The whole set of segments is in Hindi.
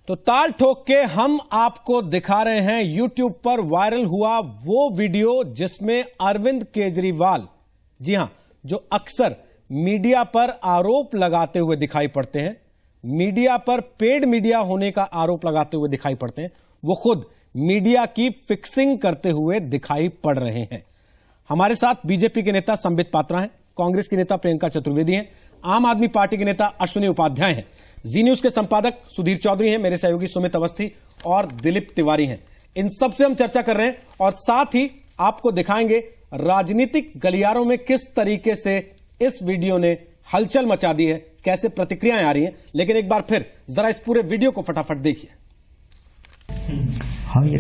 तो ताल ठोक के हम आपको दिखा रहे हैं YouTube पर वायरल हुआ वो वीडियो जिसमें अरविंद केजरीवाल, जी हां, जो अक्सर मीडिया पर आरोप लगाते हुए दिखाई पड़ते हैं, मीडिया पर पेड मीडिया होने का आरोप लगाते हुए दिखाई पड़ते हैं, वो खुद मीडिया की फिक्सिंग करते हुए दिखाई पड़ रहे हैं। हमारे साथ बीजेपी के नेता संबित पात्रा हैं, कांग्रेस की नेता प्रियंका चतुर्वेदी हैं, आम आदमी पार्टी के नेता अश्विनी उपाध्याय हैं, जी न्यूज के संपादक सुधीर चौधरी हैं, मेरे सहयोगी सुमित अवस्थी और दिलीप तिवारी हैं। इन सबसे हम चर्चा कर रहे हैं और साथ ही आपको दिखाएंगे राजनीतिक गलियारों में किस तरीके से इस वीडियो ने हलचल मचा दी है, कैसे प्रतिक्रियाएं आ रही हैं। लेकिन एक बार फिर जरा इस पूरे वीडियो को फटाफट देखिए। हाँ, ये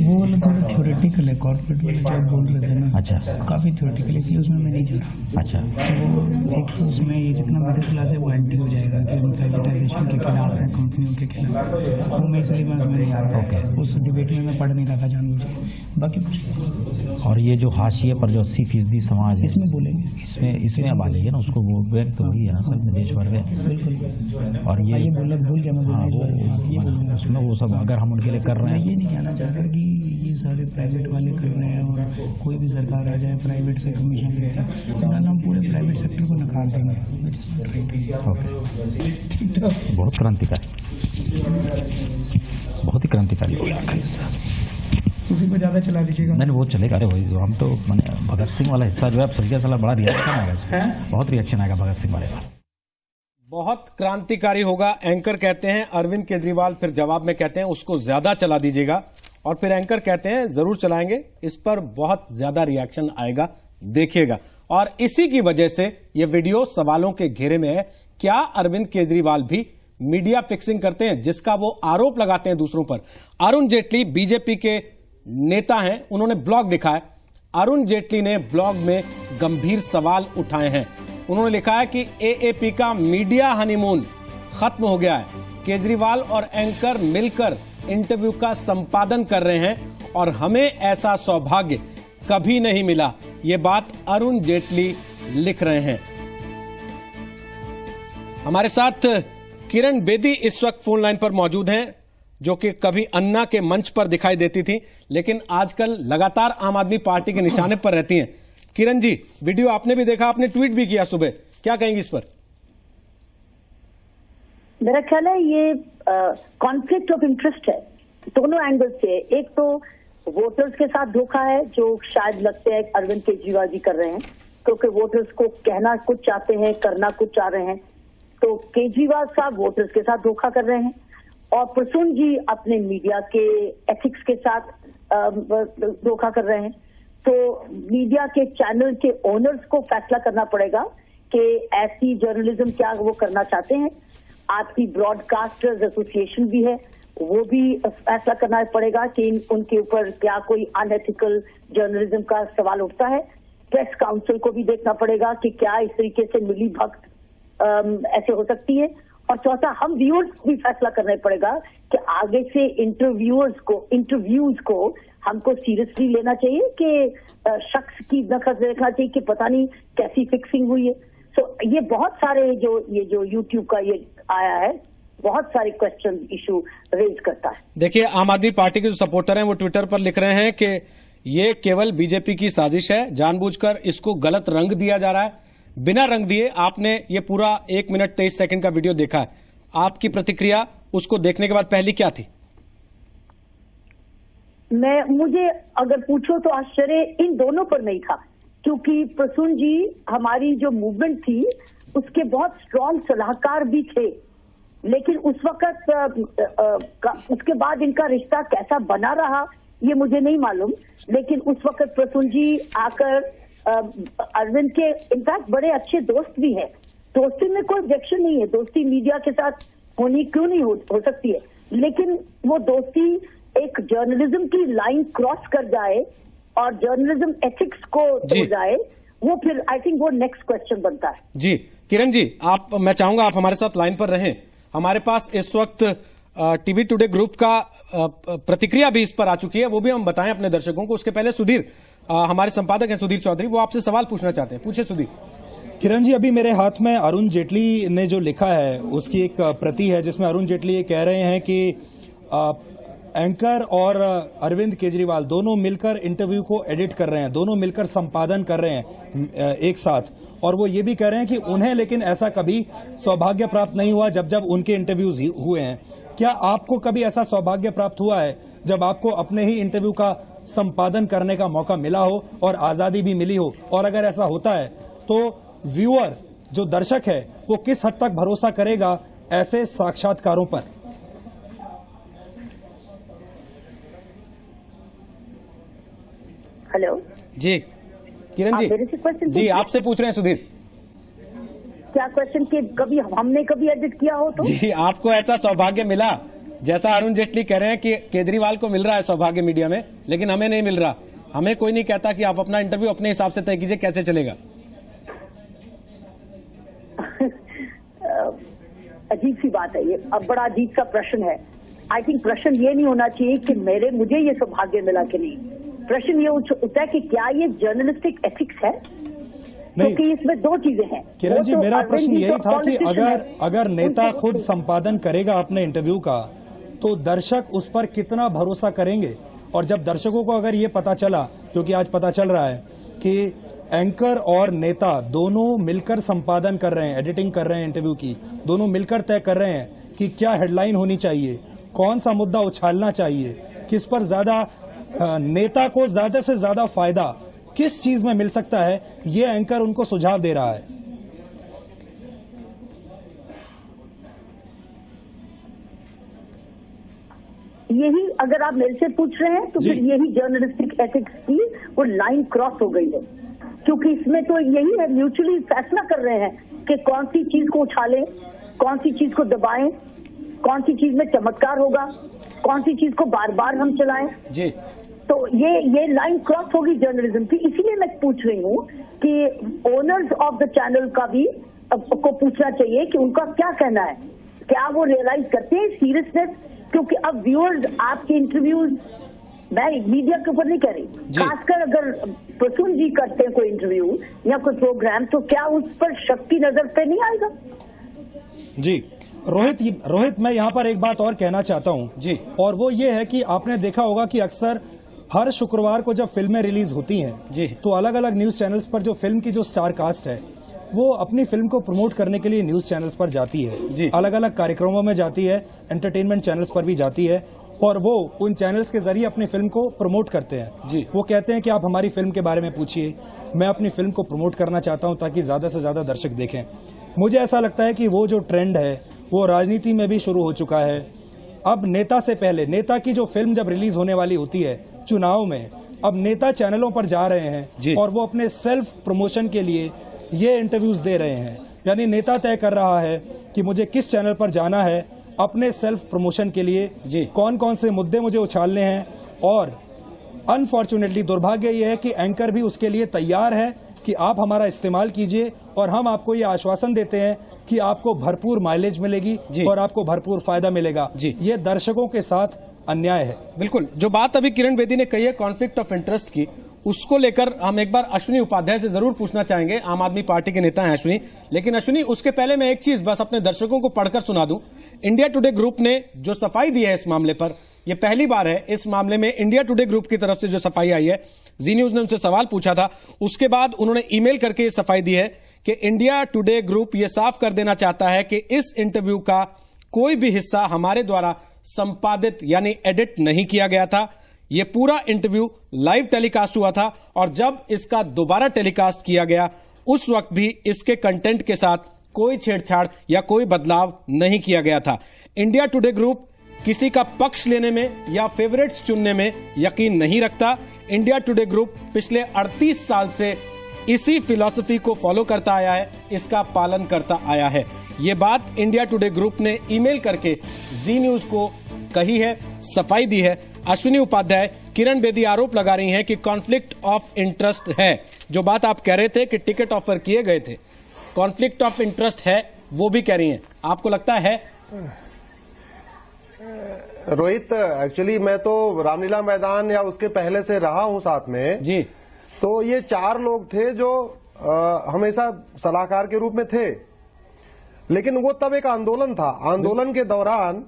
वो वाला थोड़ा थ्योरेटिकल है, कॉर्पोरेट वाले जो बोल रहे थे ना, अच्छा, काफी थ्योरेटिकल है, उसमें मैं नहीं जुड़ा। अच्छा, तो एक तो उसमें ये जितना मिडिल क्लास है वो एंटी हो जाएगा कि हम प्राइवेटाइजेशन के खिलाफ हैं, कंपनियों के खिलाफ, वो मैं इसलिए मैं नहीं आ रहा। ओके, उस डिबेट में मैं पढ़ नहीं रहा था जानबूझ के, बाकी कुछ। और ये जो हाशिए पर जो 80% समाज है, इसमें बोलेंगे, इसमें अब आ जाइए ना, उसको वो व्यक्त तो वही है ना सर, देश भर में। बिल्कुल। और ये बोला भूल गया मैं, उसमें वो सब अगर हम उनके लिए कर रहे हैं, ये नहीं कहना चाहता कि ये सारे प्राइवेट वाले कर रहे हैं और कोई भी सरकार आ जाए प्राइवेट से कमीशन लेता है, तो हम पूरे प्राइवेट सेक्टर को नकार देंगे। बहुत क्रांतिकारी, बहुत ही क्रांतिकारी हो गया। उसी पर ज्यादा चला दीजिएगा। नहीं, वो चलेगा। अरे वही हम तो मैंने भगत सिंह वाला हिस्सा जो है सरिया साला बड़ा रिएक्शन आएगा, बहुत रिएक्शन आएगा भगत सिंह वाले का, बहुत क्रांतिकारी होगा। एंकर कहते हैं अरविंद केजरीवाल, फिर जवाब में कहते हैं उसको ज्यादा चला दीजिएगा, और फिर एंकर कहते हैं जरूर चलाएंगे, इस पर बहुत ज्यादा रिएक्शन आएगा, देखिएगा। और इसी की वजह से यह वीडियो सवालों के घेरे में है। क्या अरविंद केजरीवाल भी मीडिया फिक्सिंग करते हैं, जिसका वो आरोप लगाते हैं दूसरों पर? अरुण जेटली बीजेपी के नेता हैं, उन्होंने ब्लॉग लिखा है। अरुण जेटली ने ब्लॉग में गंभीर सवाल उठाए हैं। उन्होंने लिखा है कि एएपी का मीडिया हनीमून खत्म हो गया है, केजरीवाल और एंकर मिलकर इंटरव्यू का संपादन कर रहे हैं और हमें ऐसा सौभाग्य कभी नहीं मिला। यह बात अरुण जेटली लिख रहे हैं। हमारे साथ किरण बेदी इस वक्त फोन लाइन पर मौजूद हैं, जो कि कभी अन्ना के मंच पर दिखाई देती थी, लेकिन आजकल लगातार आम आदमी पार्टी के निशाने पर रहती हैं। किरण जी, वीडियो आपने भी देखा, आपने ट्वीट भी किया सुबह, क्या कहेंगी इस पर? मेरा ख्याल है ये कॉन्फ्लिक्ट ऑफ इंटरेस्ट है दोनों एंगल से। एक तो वोटर्स के साथ धोखा है, जो शायद लगते हैं अरविंद केजरीवाल जी कर रहे हैं, क्योंकि वोटर्स को कहना कुछ चाहते हैं, करना कुछ चाह रहे हैं। तो केजरीवाल साहब वोटर्स के साथ धोखा कर रहे हैं, और प्रसून जी अपने मीडिया के एथिक्स के साथ धोखा कर रहे हैं। तो मीडिया के चैनल के ओनर्स को फैसला करना पड़ेगा कि ऐसी जर्नलिज्म क्या वो करना चाहते हैं। आपकी ब्रॉडकास्टर्स एसोसिएशन भी है, वो भी फैसला करना पड़ेगा कि उनके ऊपर क्या कोई अनएथिकल जर्नलिज्म का सवाल उठता है। प्रेस काउंसिल को भी देखना पड़ेगा कि क्या इस तरीके से मिली भगत ऐसे हो सकती है। और चौथा, हम व्यूअर्स को भी फैसला करना पड़ेगा कि आगे से इंटरव्यूज को हमको सीरियसली लेना चाहिए कि शख्स की नखर देखना चाहिए कि पता नहीं कैसी फिक्सिंग हुई है। सो ये बहुत सारे जो यूट्यूब का ये आया है, बहुत सारे क्वेश्चन इशू रेज करता है। देखिए, आम आदमी पार्टी के जो सपोर्टर हैं वो ट्विटर पर लिख रहे हैं कि ये केवल बीजेपी की साजिश है, जानबूझकर इसको गलत रंग दिया जा रहा है। बिना रंग दिए आपने ये पूरा 1 मिनट 23 सेकंड का वीडियो देखा है, आपकी प्रतिक्रिया उसको देखने के बाद पहली क्या थी? मुझे अगर पूछो तो आश्चर्य इन दोनों पर नहीं था, क्योंकि प्रसून जी हमारी जो मूवमेंट थी उसके बहुत स्ट्रॉन्ग सलाहकार भी थे, लेकिन उस वक्त उसके बाद इनका रिश्ता कैसा बना रहा ये मुझे नहीं मालूम। लेकिन उस वक्त प्रसून जी आकर अरविंद के इनफैक्ट बड़े अच्छे दोस्त भी हैं, दोस्ती में कोई ऑब्जेक्शन नहीं है, दोस्ती मीडिया के साथ होनी क्यों नहीं हो सकती है, लेकिन वो दोस्ती एक जर्नलिज्म की लाइन क्रॉस कर जाए और जर्नलिज्म एथिक्स को तोड़ जाए, वो फिर आई थिंक वो नेक्स्ट क्वेश्चन बनता है। जी किरण जी, मैं चाहूंगा आप हमारे साथ लाइन पर रहें। हमारे पास इस वक्त टीवी टुडे ग्रुप का प्रतिक्रिया भी इस पर आ चुकी है, वो भी हम बताएं अपने दर्शकों को। उसके पहले सुधीर, हमारे संपादक हैं सुधीर चौधरी, वो आपसे सवाल पूछना चाहते हैं। पूछिए सुधीर। किरण जी, अभी मेरे हाथ में अरुण जेटली ने जो लिखा है उसकी एक प्रति है, जिसमें अरुण जेटली ये कह रहे हैं कि एंकर और अरविंद केजरीवाल दोनों मिलकर इंटरव्यू को एडिट कर रहे हैं, दोनों मिलकर संपादन कर रहे हैं एक साथ। और वो ये भी कह रहे हैं कि उन्हें लेकिन ऐसा कभी सौभाग्य प्राप्त नहीं हुआ जब जब उनके इंटरव्यूज हुए हैं। क्या आपको कभी ऐसा सौभाग्य प्राप्त हुआ है जब आपको अपने ही इंटरव्यू का संपादन करने का मौका मिला हो और आजादी भी मिली हो? और अगर ऐसा होता है तो व्यूअर, जो दर्शक है, वो किस हद तक भरोसा करेगा ऐसे साक्षात्कारों पर? हेलो जी किरण जी, मेरे से क्वेश्चन जी आपसे पूछ रहे हैं सुधीर। क्या क्वेश्चन कि कभी हमने कभी एडिट किया हो तो? जी, आपको ऐसा सौभाग्य मिला जैसा अरुण जेटली कह रहे हैं कि केजरीवाल को मिल रहा है सौभाग्य मीडिया में, लेकिन हमें नहीं मिल रहा। हमें कोई नहीं कहता कि आप अपना इंटरव्यू अपने हिसाब से तय कीजिए, कैसे चलेगा? अजीब सी बात है ये, अब बड़ा अजीब सा प्रश्न है। आई थिंक प्रश्न ये नहीं होना चाहिए कि मुझे ये सौभाग्य मिला कि नहीं। प्रश्न ये उठता है कि क्या ये जर्नलिस्टिक एथिक्स है? क्योंकि इसमें दो चीजें हैं। किरण जी, मेरा प्रश्न यही था कि अगर नेता खुद संपादन करेगा अपने इंटरव्यू का, तो दर्शक उस पर कितना भरोसा करेंगे? और जब दर्शकों को अगर ये पता चला, क्योंकि आज पता चल रहा है कि एंकर और नेता दोनों मिलकर संपादन कर रहे हैं, एडिटिंग कर रहे हैं इंटरव्यू की, दोनों मिलकर तय कर रहे हैं कि क्या हेडलाइन होनी चाहिए, कौन सा मुद्दा उछालना चाहिए, किस पर ज्यादा नेता को ज्यादा से ज्यादा फायदा किस चीज में मिल सकता है, ये एंकर उनको सुझाव दे रहा है। यही अगर आप मेरे से पूछ रहे हैं तो फिर यही जर्नलिस्टिक एथिक्स की वो लाइन क्रॉस हो गई है। क्योंकि इसमें तो यही है, म्यूचुअली फैसला कर रहे हैं कि कौन सी चीज को उछालें, कौन सी चीज को दबाएं, कौन सी चीज में चमत्कार होगा, कौन सी चीज को बार बार हम चलाएं जी। तो ये लाइन क्रॉस होगी जर्नलिज्म की। इसीलिए मैं पूछ रही हूँ कि ओनर्स ऑफ द चैनल का भी को पूछना चाहिए कि उनका क्या कहना है, क्या वो रियलाइज करते हैं सीरियसनेस? क्योंकि अब व्यूअर्स आपके इंटरव्यूज, मैं मीडिया के ऊपर नहीं कह रही, खासकर अगर प्रसून जी करते हैं कोई इंटरव्यू या कोई प्रोग्राम, तो क्या उस पर शक की नजर पे नहीं आएगा? जी रोहित, मैं यहाँ पर एक बात और कहना चाहता हूँ जी, और वो ये है कि आपने देखा होगा कि अक्सर हर शुक्रवार को जब फिल्में रिलीज होती हैं जी, तो अलग अलग न्यूज चैनल्स पर जो फिल्म की जो स्टार कास्ट है वो अपनी फिल्म को प्रमोट करने के लिए न्यूज चैनल्स पर जाती है, अलग अलग कार्यक्रमों में जाती है, एंटरटेनमेंट चैनल्स पर भी जाती है, और वो उन चैनल्स के जरिए अपनी फिल्म को प्रमोट करते हैं जी। वो कहते हैं कि आप हमारी फिल्म के बारे में पूछिए, मैं अपनी फिल्म को प्रमोट करना चाहता हूं ताकि ज्यादा से ज्यादा दर्शक देखें। मुझे ऐसा लगता है कि वो जो ट्रेंड है वो राजनीति में भी शुरू हो चुका है। अब नेता से पहले, नेता की जो फिल्म जब रिलीज होने वाली होती है चुनाव में, अब नेता चैनलों पर जा रहे हैं और वो अपने सेल्फ प्रमोशन के लिए ये इंटरव्यूज दे रहे हैं। यानी नेता तय कर रहा है कि मुझे किस चैनल पर जाना है अपने सेल्फ प्रमोशन के लिए, कौन कौन से मुद्दे मुझे उछालने हैं। और अनफॉर्चुनेटली दुर्भाग्य यह है कि एंकर भी उसके लिए तैयार है कि आप हमारा इस्तेमाल कीजिए और हम आपको ये आश्वासन देते हैं कि आपको भरपूर माइलेज मिलेगी और आपको भरपूर फायदा मिलेगा। ये दर्शकों के साथ अन्याय है। बिल्कुल, जो बात अभी किरण बेदी ने कही है कॉन्फ्लिक्ट ऑफ इंटरेस्ट की, उसको लेकर हम एक बार अश्विनी उपाध्याय से जरूर पूछना चाहेंगे। आम आदमी पार्टी के नेता हैं अश्विनी, लेकिन अश्विनी उसके पहले मैं एक चीज बस अपने दर्शकों को पढ़कर सुना दूं। इंडिया टुडे ग्रुप ने जो सफाई दी है इस मामले पर, यह पहली बार है इस मामले में इंडिया टुडे ग्रुप की तरफ से जो सफाई आई है। जी न्यूज ने उनसे सवाल पूछा था, उसके बाद उन्होंने ईमेल करके ये सफाई दी है कि इंडिया टुडे ग्रुप ये साफ कर देना चाहता है कि इस इंटरव्यू का कोई भी हिस्सा हमारे द्वारा संपादित यानी एडिट नहीं किया गया था। यह पूरा इंटरव्यू लाइव टेलीकास्ट हुआ था और जब इसका दोबारा टेलीकास्ट किया गया उस वक्त भी इसके कंटेंट के साथ कोई छेड़छाड़ या कोई बदलाव नहीं किया गया था। इंडिया टुडे ग्रुप किसी का पक्ष लेने में या फेवरेट्स चुनने में यकीन नहीं रखता। इंडिया टुडे ग्रुप पिछले 38 साल से इसी फिलॉसफी को फॉलो करता आया है, इसका पालन करता आया है। यह बात इंडिया टुडे ग्रुप ने ईमेल करके जी न्यूज को कही है, सफाई दी है। अश्विनी उपाध्याय, किरण बेदी आरोप लगा रही हैं कि कॉन्फ्लिक्ट ऑफ इंटरेस्ट है। जो बात आप कह रहे थे कि टिकट ऑफर किए गए थे, कॉन्फ्लिक्ट ऑफ इंटरेस्ट है, वो भी कह रही हैं। आपको लगता है? रोहित, एक्चुअली मैं तो रामलीला मैदान या उसके पहले से रहा हूं साथ में जी। तो ये 4 लोग थे जो हमेशा सलाहकार के रूप में थे, लेकिन वो तब एक आंदोलन था। आंदोलन के दौरान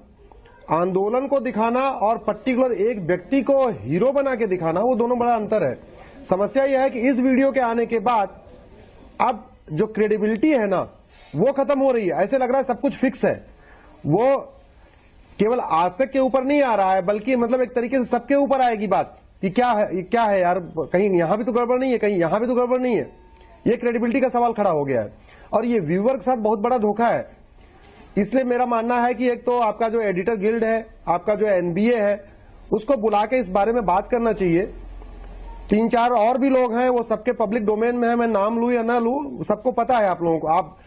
आंदोलन को दिखाना और पर्टिकुलर एक व्यक्ति को हीरो बना के दिखाना, वो दोनों बड़ा अंतर है। समस्या यह है कि इस वीडियो के आने के बाद अब जो क्रेडिबिलिटी है ना, वो खत्म हो रही है। ऐसे लग रहा है सब कुछ फिक्स है। वो केवल आशिक के ऊपर नहीं आ रहा है, बल्कि मतलब एक तरीके से सबके ऊपर आएगी बात कि क्या है यार, कहीं यहां भी तो गड़बड़ नहीं है, कहीं यहां भी तो गड़बड़ नहीं है। ये क्रेडिबिलिटी का सवाल खड़ा हो गया है और ये व्यूअर के साथ बहुत बड़ा धोखा है। इसलिए मेरा मानना है कि एक तो आपका जो एडिटर गिल्ड है, आपका जो एनबीए है, उसको बुला के इस बारे में बात करना चाहिए। 3-4 और भी लोग हैं, वो सबके पब्लिक डोमेन में है, मैं नाम लूं या ना लूं, सबको पता है। आप लोगों को, आप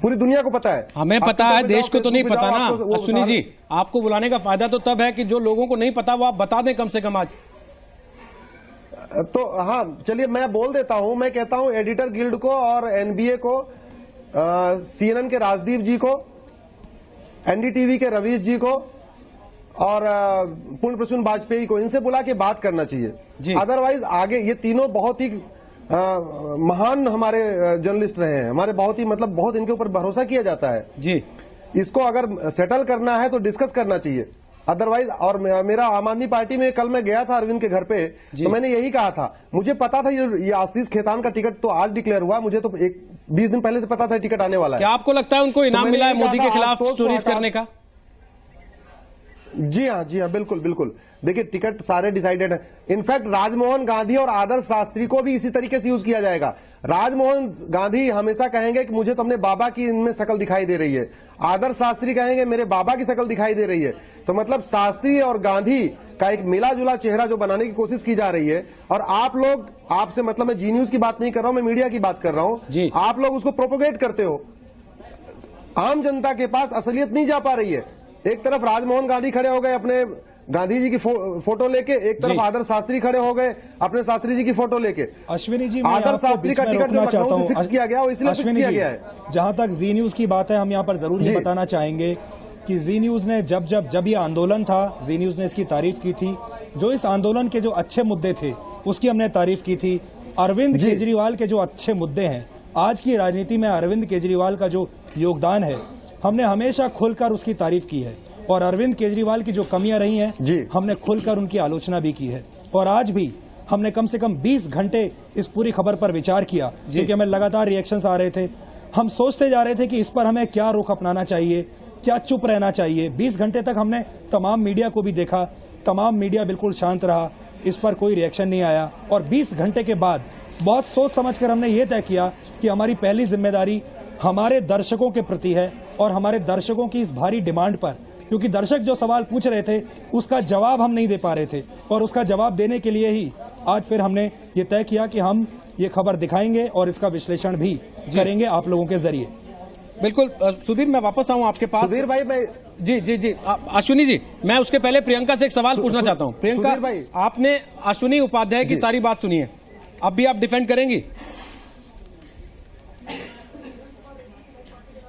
पूरी दुनिया को पता है। हमें पता है, देश को तो नहीं पता ना। अश्विनी जी, आपको बुलाने का फायदा तो तब है कि जो लोगों को नहीं पता वो आप बता दें कम से कम आज। तो हाँ, चलिए मैं बोल देता हूं। मैं कहता हूं एडिटर गिल्ड को और एनबीए को, सीएनएन के राजदीप जी को, एनडीटीवी के रवीश जी को और पूर्ण प्रसून वाजपेयी को, इनसे बुला के बात करना चाहिए। अदरवाइज आगे ये तीनों बहुत ही महान हमारे जर्नलिस्ट रहे हैं, हमारे बहुत ही मतलब बहुत इनके ऊपर भरोसा किया जाता है जी। इसको अगर सेटल करना है तो डिस्कस करना चाहिए। अदरवाइज, और मेरा आम आदमी पार्टी में कल मैं गया था अरविंद के घर पे, तो मैंने यही कहा था, मुझे पता था ये आशीष खेतान का टिकट तो आज डिक्लेयर हुआ, मुझे तो 20 दिन पहले से पता था टिकट आने वाला है। क्या आपको लगता है उनको इनाम मिला है मोदी के खिलाफ स्टोरीज करने का? जी हाँ, बिल्कुल बिल्कुल। देखिए, टिकट सारे डिसाइडेड है। इनफैक्ट राजमोहन गांधी और आदर्श शास्त्री को भी इसी तरीके से यूज किया जाएगा। राजमोहन गांधी हमेशा कहेंगे कि मुझे तो अपने बाबा की इनमें शक्ल दिखाई दे रही है, आदर्श शास्त्री कहेंगे मेरे बाबा की शक्ल दिखाई दे रही है। तो मतलब शास्त्री और गांधी का एक मिला जुला चेहरा जो बनाने की कोशिश की जा रही है, और आप लोग, आपसे मतलब मैं जी न्यूज की बात नहीं कर रहा हूं, मैं मीडिया की बात कर रहा हूं, आप लोग उसको प्रोपोगेट करते हो। आम जनता के पास असलियत नहीं जा पा रही है। एक तरफ राजमोहन गांधी खड़े हो गए अपने गांधी जी की फोटो लेके, एक तरफ आदर्श शास्त्री खड़े हो गए अपने शास्त्री जी की फोटो लेके। अश्विनी जी, आदर्श शास्त्री का टिकट जो चाहता हूं फिक्स किया गया, वो इसलिए फिक्स किया गया है। जहां तक जी न्यूज की बात है, हम यहाँ पर जरूर ये बताना चाहेंगे कि जी न्यूज ने जब ये आंदोलन था, जी न्यूज ने इसकी तारीफ की थी। जो इस आंदोलन के जो अच्छे मुद्दे थे उसकी हमने तारीफ की थी। अरविंद केजरीवाल के जो अच्छे मुद्दे हैं, आज की राजनीति में अरविंद केजरीवाल का जो योगदान है, हमने हमेशा खुलकर उसकी तारीफ की है। और अरविंद केजरीवाल की जो कमियां रही हैं, हमने खुलकर उनकी आलोचना भी की है। और आज भी हमने कम से कम 20 घंटे इस पूरी खबर पर विचार किया, क्योंकि हमें लगातार रिएक्शंस आ रहे थे। हम सोचते जा रहे थे कि इस पर हमें क्या रुख अपनाना चाहिए, क्या चुप रहना चाहिए। 20 घंटे तक हमने तमाम मीडिया को भी देखा, तमाम मीडिया बिल्कुल शांत रहा, इस पर कोई रिएक्शन नहीं आया। और 20 घंटे के बाद बहुत सोच समझकर हमने ये तय किया कि हमारी पहली जिम्मेदारी हमारे दर्शकों के प्रति है और हमारे दर्शकों की इस भारी डिमांड पर, क्योंकि दर्शक जो सवाल पूछ रहे थे उसका जवाब हम नहीं दे पा रहे थे, और उसका जवाब देने के लिए ही आज फिर हमने ये तय किया कि हम ये खबर दिखाएंगे और इसका विश्लेषण भी करेंगे आप लोगों के जरिए। बिल्कुल। सुधीर, मैं वापस आऊं आपके पास। सुधीर भाई, मैं जी अश्विनी जी, मैं उसके पहले प्रियंका से एक सवाल पूछना चाहता हूं। प्रियंका भाई, आपने अश्विनी उपाध्याय की सारी बात सुनी है, अब भी आप डिफेंड करेंगी?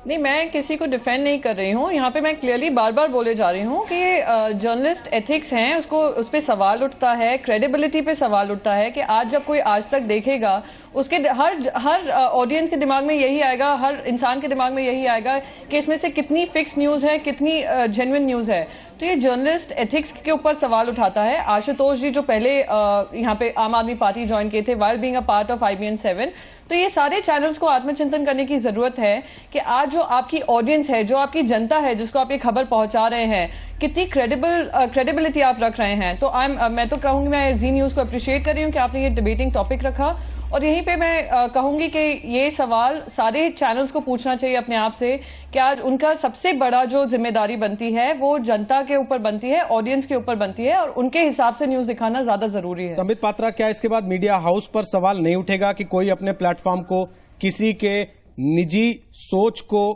नहीं, मैं किसी को डिफेंड नहीं कर रही हूँ। यहाँ पे मैं क्लियरली बार बार बोले जा रही हूँ कि जर्नलिस्ट एथिक्स हैं, उसको उस पर सवाल उठता है, क्रेडिबिलिटी पे सवाल उठता है कि आज जब कोई आज तक देखेगा, उसके हर ऑडियंस के दिमाग में यही आएगा, हर इंसान के दिमाग में यही आएगा कि इसमें से कितनी फिक्स न्यूज है, कितनी जेन्युइन न्यूज है। तो ये जर्नलिस्ट एथिक्स के ऊपर सवाल उठाता है। आशुतोष जी जो पहले यहाँ पे आम आदमी पार्टी ज्वाइन किए थे, while being a part of IBN7, तो ये सारे चैनल्स को आत्मचिंतन करने की जरूरत है कि आज जो आपकी ऑडियंस है, जो आपकी जनता है, जिसको आप ये खबर पहुंचा रहे हैं, कितनी क्रेडिबिलिटी आप रख रहे हैं। तो मैं तो कहूंगी, मैं जी न्यूज को अप्रिशिएट कर रही हूँ कि आपने ये डिबेटिंग टॉपिक रखा, और यहीं पे मैं कहूंगी कि ये सवाल सारे चैनल्स को पूछना चाहिए अपने आप से कि आज उनका सबसे बड़ा जो जिम्मेदारी बनती है वो जनता के ऊपर बनती है, ऑडियंस के ऊपर बनती है, और उनके हिसाब से न्यूज दिखाना ज्यादा जरूरी है। संबित पात्रा, क्या इसके बाद मीडिया हाउस पर सवाल नहीं उठेगा कि कोई अपने प्लेटफॉर्म को किसी के निजी सोच को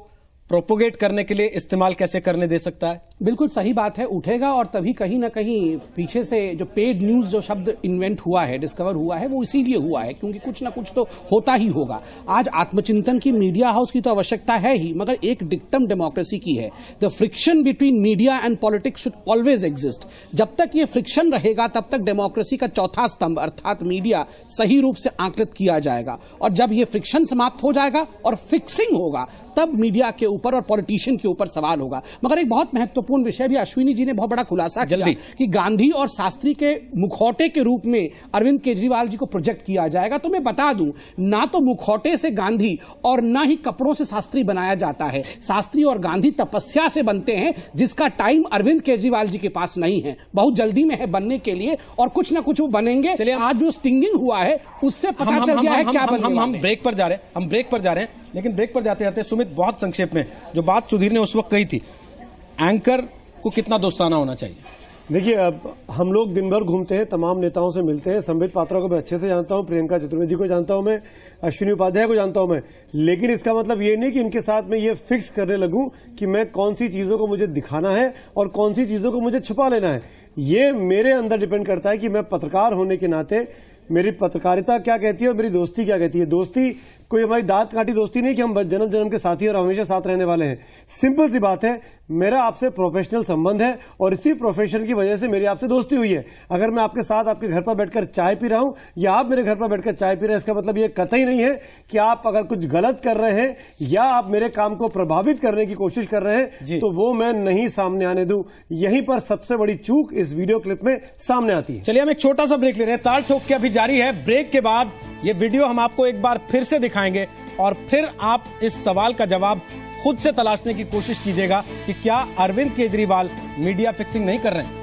प्रोपोगेट करने के लिए इस्तेमाल कैसे करने दे सकता है? बिल्कुल सही बात है, उठेगा। और तभी कहीं ना कहीं पीछे से जो पेड न्यूज जो शब्द इन्वेंट हुआ है, डिस्कवर हुआ है, वो इसीलिए हुआ है क्योंकि कुछ ना कुछ तो होता ही होगा। आज आत्मचिंतन की मीडिया हाउस की तो आवश्यकता है ही, मगर एक डिक्टम डेमोक्रेसी की है। The friction between media and politics should always exist. जब तक ये फ्रिक्शन रहेगा तब तक डेमोक्रेसी का चौथा स्तंभ अर्थात मीडिया सही रूप से आंकलित किया जाएगा। और जब ये फ्रिक्शन समाप्त हो जाएगा और फिक्सिंग होगा तब मीडिया के ऊपर और पॉलिटिशियन के ऊपर सवाल होगा। मगर एक बहुत महत्वपूर्ण विषय भी अश्विनी जी ने बहुत बड़ा खुलासा किया कि गांधी और शास्त्री के मुखौटे के रूप में अरविंद केजरीवाल जी को प्रोजेक्ट किया जाएगा। तो मैं बता दूं, ना तो मुखौटे से गांधी और ना ही कपड़ों से शास्त्री बनाया जाता है। शास्त्री और गांधी तपस्या से बनते हैं, जिसका टाइम अरविंद केजरीवाल जी के पास नहीं है। बहुत जल्दी में है बनने के लिए और कुछ ना कुछ वो बनेंगे। चलिए, आज जो स्टिंगिंग हुआ है उससे पता चल गया है क्या बनने वाले हैं। हम ब्रेक पर जा रहे हैं, लेकिन ब्रेक पर जाते जाते सुमित बहुत संक्षेप में जो बात सुधीर ने उस वक्त कही थी, एंकर को कितना दोस्ताना होना चाहिए? देखिए, अब हम लोग दिन भर घूमते हैं, तमाम नेताओं से मिलते हैं। संबित पात्रा को मैं अच्छे से जानता हूं, प्रियंका चतुर्वेदी को जानता हूं मैं, अश्विनी उपाध्याय को जानता हूं मैं। लेकिन इसका मतलब ये नहीं कि इनके साथ में ये फिक्स करने लगूं कि मैं कौन सी चीजों को मुझे दिखाना है और कौन सी चीजों को मुझे छुपा लेना है। ये मेरे अंदर डिपेंड करता है कि मैं पत्रकार होने के नाते मेरी पत्रकारिता क्या कहती है और मेरी दोस्ती क्या कहती है। दोस्ती कोई हमारी दांत काटी दोस्ती नहीं कि हम जन्म जन्म के साथी और हमेशा साथ रहने वाले हैं। सिंपल सी बात है, मेरा आपसे प्रोफेशनल संबंध है और इसी प्रोफेशन की वजह से मेरी आपसे दोस्ती हुई है। अगर मैं आपके साथ आपके घर पर बैठकर चाय पी रहा हूं या आप मेरे घर पर बैठकर चाय पी रहे हैं, इसका मतलब ये कतई नहीं है कि आप अगर कुछ गलत कर रहे हैं या आप मेरे काम को प्रभावित करने की कोशिश कर रहे हैं तो वो मैं नहीं सामने आने दूं। यहीं पर सबसे बड़ी चूक इस वीडियो क्लिप में सामने आती है। चलिए, हम एक छोटा सा ब्रेक ले रहे हैं, ताल ठोक के अभी जारी है। ब्रेक के बाद ये वीडियो हम आपको एक बार फिर से दिखाएंगे और फिर आप इस सवाल का जवाब खुद से तलाशने की कोशिश कीजिएगा कि क्या अरविंद केजरीवाल मीडिया फिक्सिंग नहीं कर रहे हैं।